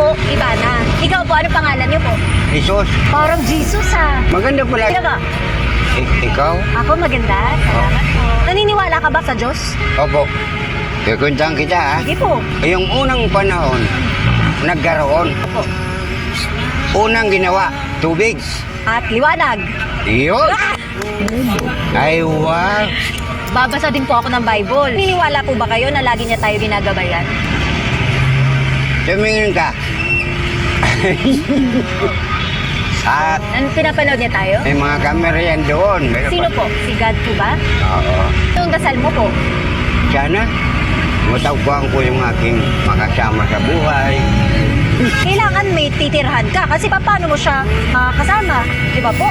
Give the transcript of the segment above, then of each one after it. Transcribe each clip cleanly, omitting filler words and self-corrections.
po, Ivana. Ikaw po, ano pangalan niyo po? Jesus, Parang Jesus ha. maganda pala. Sino ba? Ikaw? Ako maganda. Salamat po. Naniniwala ka ba sa Diyos? Opo. Kukuntahan kita ha. Sige po. Yung unang panahon, nagkaroon. Opo. Unang ginawa, tubig. At liwanag. Yun. Ay, wow. Babasa din po ako ng Bible. Naniniwala po ba kayo na lagi niya tayo ginagabayan? Tumingin ka. At Ano pinapanood niya tayo? may mga camera yan doon. Sino po? Si God po ba? Oo. Yung dasal mo po? Sana, matagpuan ko yung aking makasama sa buhay. Kailangan may titirhan ka kasi paano mo siya makakasama? Di ba po?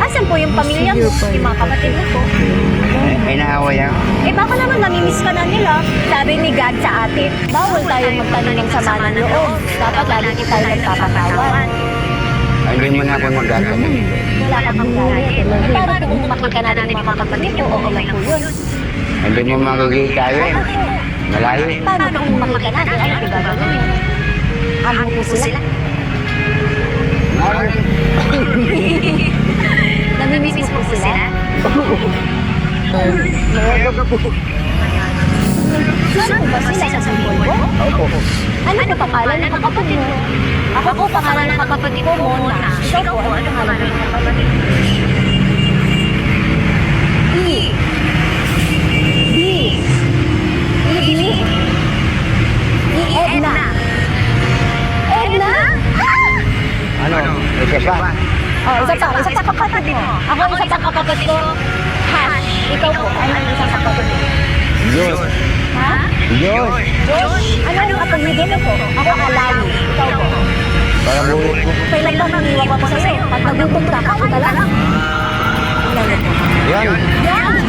Asan po yung pamilya mo? Yung mga kapatid mo po? Inaaway ako. Eh baka naman namimiss ka na nila. Sabi ni God sa atin, bawal tayong magtanong ng sama ng loob. Dapat lagi tayo nagpapatawan. Ay, hindi mo na ako magagawa. Wala ka bang galit. Para kung makita natin yung mga kapatid mo, okay lang po yun. Hindi mo makikita yun. Malayo. Paano kung makita natin, ano ba gagawin mo? Ano po sila? Namimiss po sila? Saan po ba sila sa Sampol mo? Opo. Ano po pangalan ng kapatid mo? Ako po pangalan ng kapatid ko, Mona. Ikaw po, ano pangalan ng kapatid mo? E. B. E. E. Edna. Edna? Ano? Isa pa? Oh, isa pa kapatid mo. Ako isa pa kapatid ko. Hash. Ikaw po, ano ang isang kapatid mo? Diyos. Ha? Diyos. Josh. Ano yung apelido mo po? Ako Alawi. Ikaw po. Para buhok ko. Kailan ba maniwala ko sa'yo? Pag nagutom ka, ako na lang. Yan. Yan.